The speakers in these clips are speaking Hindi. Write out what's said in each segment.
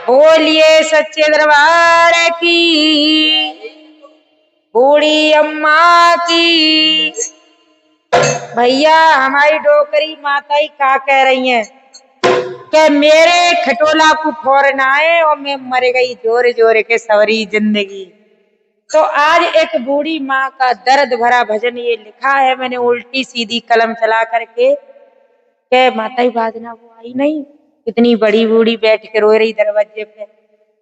बोलिए सच्चे दरबार की, बूढ़ी अम्मा की। भैया हमारी डोकरी माताई का कह रही हैं कि मेरे खटोला को फौरन आए और मैं मर गई जोरे जोरे के सवरी जिंदगी। तो आज एक बूढ़ी माँ का दर्द भरा भजन ये लिखा है मैंने उल्टी सीधी कलम चला करके के माताई बाजना वो आई नहीं। इतनी बड़ी बूढ़ी बैठ के रोए रही दरवाजे पे।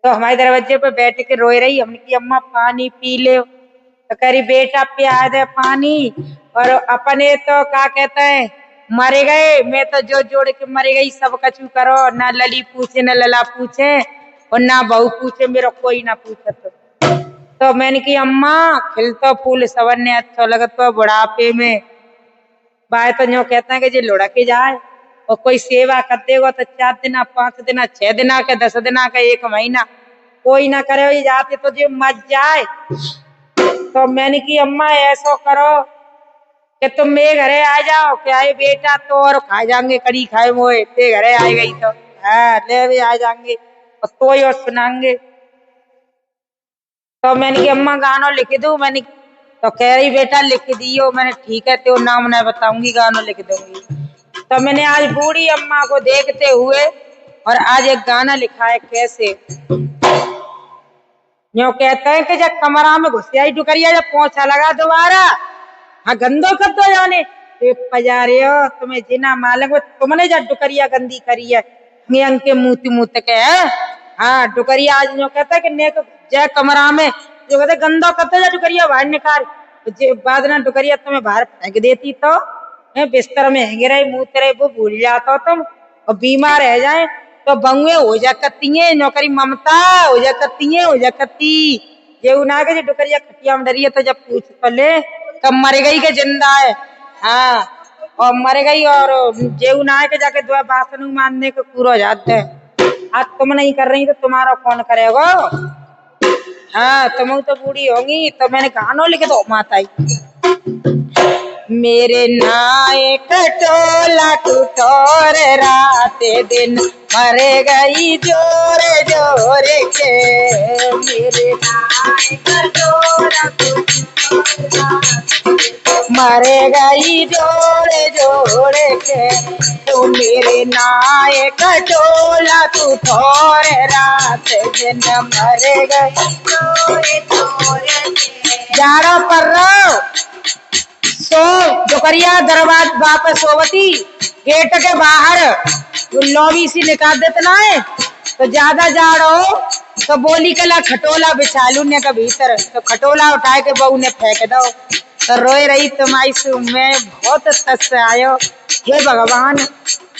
तो हमारे दरवाजे पे बैठ के रोए रही। हमने की अम्मा पानी पी ले। तो कह रही बेटा पिया दे पानी। और अपने तो क्या कहते हैं मरे गए। मैं तो जो जोड़ के मरे गई सब कछु करो। ना लली पूछे न लला पूछे और ना बहू पूछे मेरा कोई ना पूछे। तो मैंने की अम्मा खिलतो फूल सवरने अच्छा लगत तो बुढ़ापे में बाय तो जो कहते हैं कि जे लुढ़क जाए और कोई सेवा कर देगा तो 4 दिन 5 दिन 6 दिन के 10 दिन का 1 महीना कोई ना करे जाते तो जो मर जाए। तो मैंने की अम्मा ऐसा करो कि तुम मेरे घरे आ जाओ। क्या है बेटा तो और खा जाएंगे कड़ी खाए मोए ते घरे आ गई तो हाँ ले भी आ जाएंगे और तो ही और सुनाएंगे। तो मैंने की अम्मा गाना लिख दूं। मैंने तो कह रही बेटा लिख दियो। मैंने ठीक है तो नाम नहीं बताऊंगी गाना लिख दूंगी। तो मैंने आज बूढ़ी अम्मा को देखते हुए और आज एक गाना लिखा है कैसे यो कहते हैं कि जब कमरा में घुस आई डुकरिया जब पोछा लगा दोबारा हाँ गंदो कर दो जाने पजारे हो तुम्हें जिना मालूम तुमने जब डुकरिया गंदी करी है अंग के मुँह के है। हाँ डुकरिया आज जो कहता है कि नेक जय कमरा में जो कहते गंदा करते जा डुकरिया बाहर निकाल बाद ना डुकरिया तुम्हें बाहर फेंक देती तो बिस्तर में हैंगे रहे मुँह तेरे वो भूल जाता तुम और बीमार रह जाए तो बंगे हो जा करती है नौकरी ममता हो जा करती है हो जा करती ये उना के डुकरिया खटिया में डरी है। तो जब पूछ तो ले कब मर गई के जिंदा है। हाँ और मर गई और जे उना के जाके दुआ बासन मानने को पूरा हो जाते हैं। आज तुम नहीं कर रही तो तुम्हारा कौन करेगा। हाँ तुम तो बूढ़ी होगी। तो मैंने गानों लिखे दो माताई मेरे नाए कटोला कुटोर रात दिन मरे गई जोरे जोरे के। मेरे नाए कटोला मरे गई जोरे जोरे के तू मेरे नाए कटोला कुटोर रात दिन मरे गई जोरे जोरे के। जाड़ो पर रहो तो दुकरिया दरवाज वापस सोवती गेट के बाहर लॉबी से निकाल देते ना है तो ज्यादा जाड़ हो तो बोली कला खटोला बिछालू ने का भीतर तो खटोला उठा के बहू ने फेंक दो। तो रोए रही तुम्हारी से मैं बहुत तस आयो। हे भगवान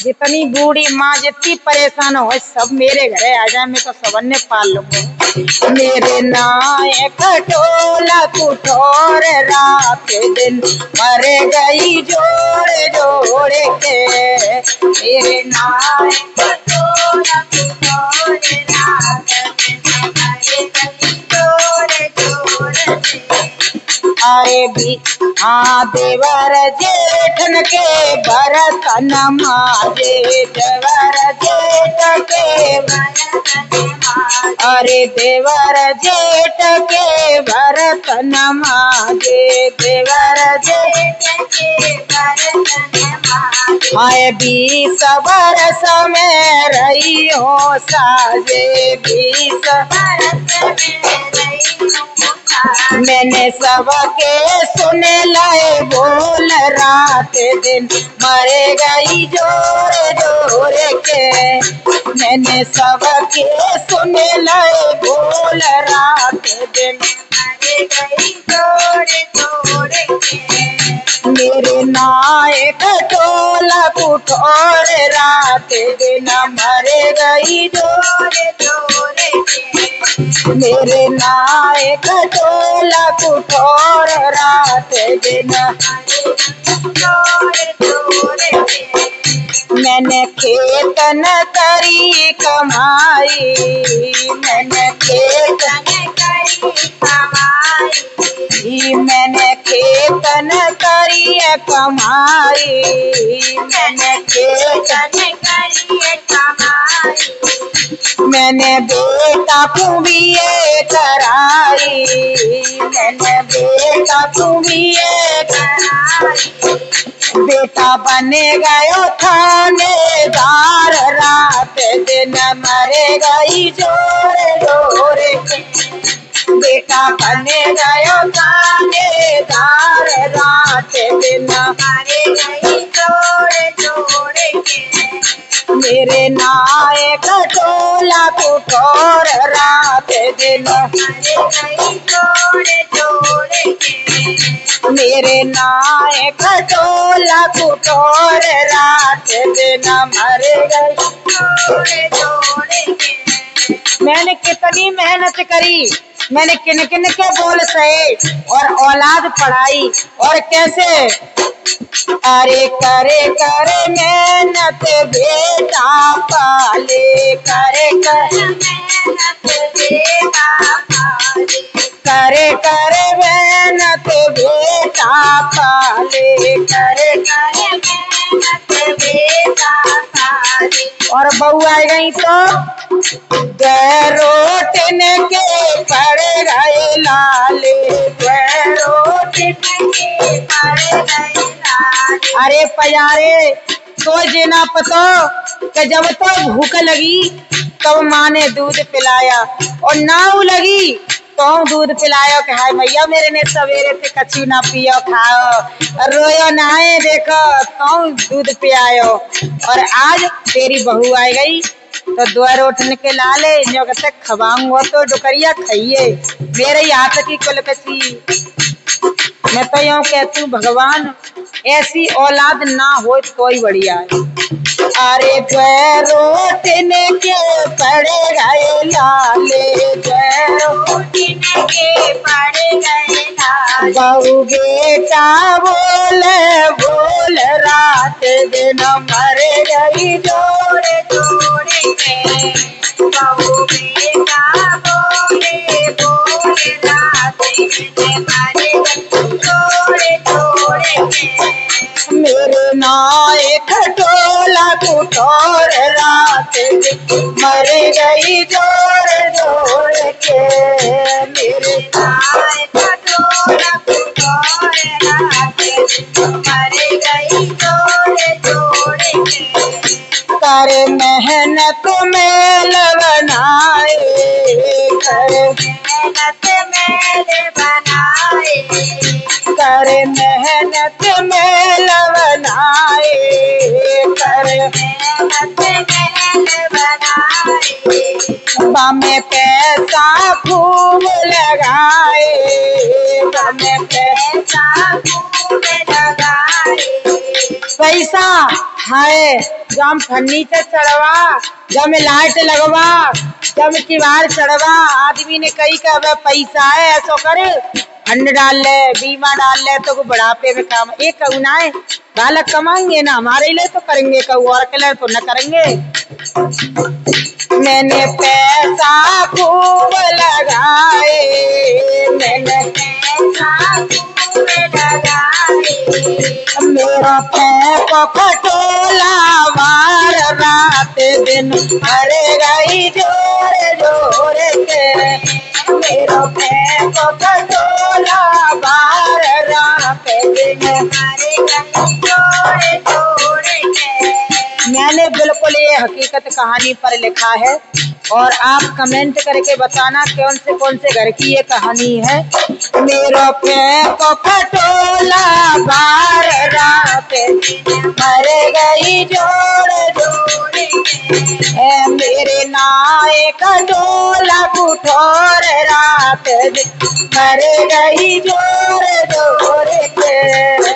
जितनी बूढ़ी माँ जितनी परेशान हो सब मेरे घरे आ जाए मैं तो सबने पाल लूंगा। मेरे नाए खटोला कुठोर रात दिन मरे गई जोड़े जोड़े के। मेरे नाए खटोला कुठोर रात दिन मरे गई जोड़े जोड़े के। अरे भी हाँ देवर जेठन के बरतन माजे देवर जेठ के अरे देवर जेठ के बरतन माजे देवर जेठ के बरतन माजे। हाय 20 बरस में रही हो साजे 20 बरस में रही हो मैंने सबके सुने लाए बोल रात दिन मरे गई जोरे जोरे के। मैंने सबके सुने लाए बोल रात दिन मरे गई जोरे जोरे के। मेरे नाए खटोला कुठोर रात दिन मरे गई जोरे जोरे के। मेरे नाए खटोला कुठोर रात दिन मैंने खेत न करी कमाई मैंने खेत न करी कमाई मैंने खेतन करिए कमाई, मैंने खेतन करिए कमाई, मैंने बेटा कुबिए कराई, मैंने बेटा कुबिए कराई, बेटा बने गयो थानेदार, रात दिन मरे गई जोर जोर के, बेटा बने गयो थानेदार, रात दिन मरे गई जोर जोर के, मेरे नाए कटोला कुटोर, रात दिन मरे गई जोर जोर के, मेरे नाए खटोला कुटोर, रात दिन मर गई जोड़ जोड़ के। मैंने कितनी मेहनत करी, मैंने किन किन के बोल सहे और औलाद पढ़ाई, और कैसे अरे करे करे मेहनत बेटा पाले, करे करे मेहनत बेटा पाले, करे करे मेहनत बेटा पाले, करे करे मेहनत बेटा पाले। और बहू आ गई तो रोटने के पड़ गए लाले, रोटने के पड़ गए लाले। अरे प्यारे तो जेना पतो कि जब तो भूख लगी तब माँ ने दूध पिलाया, और नाव लगी तो दूध पिलायो कि हाय मैया मेरे ने सवेरे से कच्ची ना पियो खाओ, रोयो नहाए देखो तो दूध पियायो। और आज तेरी बहू आ गई तो दो रोटने के लाले जो कहते खवाऊंगा तो डुकरिया खाइए, मेरे हाथ की कुलकसी। मैं तो यूं कहती हूँ भगवान ऐसी औलाद ना हो तो ही बढ़िया है। अरे रोटने के पड़े गए लाले, रोटने के पड़े गए लाले, बहू बेटा बोल बोल, रात दिन मर गई जोड़ जोड़ के, बहू बेटा बोले बोल, रात दिन मर गई जोड़ जोड़ के, मेरे नाए खटोला कुटोर, रात मर गई जोड़ जोड़ के, मेरे नाए खटोला कुटोर, रात मर गई जोड़ जोड़ के, कर मेहनत मेल बनाए, कर मेहनत मेल बनाए, कर मेहनत मेल बनाए, कर मेहनत मेल बनाए, बामे पैसा खूब लगाए, बामे पैसा खूब लगाए, पैसा है जब फर्नीचर चढ़वा, जब लाइट लगवा, जब किवाड़ चढ़वा, आदमी ने कही का पैसा है ऐसा करे फंड डाल ले, बीमा डाल ले तो बुढ़ापे में काम। एक कहूना है बालक कमाएंगे ना हमारे लिए तो करेंगे, कहू और के लिए तो न करेंगे। मैंने पैसा खूब लगाए, मैंने पैसा खूब लगाए, मेरा पैप खटोला वार, रात दिन मर गई जोर जोर के, मेरा पैप खटोला वार, रात दिन मर गई जोर जोर के। मैंने बिल्कुल ये हकीकत कहानी पर लिखा है और आप कमेंट करके बताना कौन से घर की ये कहानी है। मेरा पैप खटोला बार, रात मर गई जोड़ जोड़ के, मेरे नाए खटोला कुठोर, रात मर गई जोड़ जोड़ के।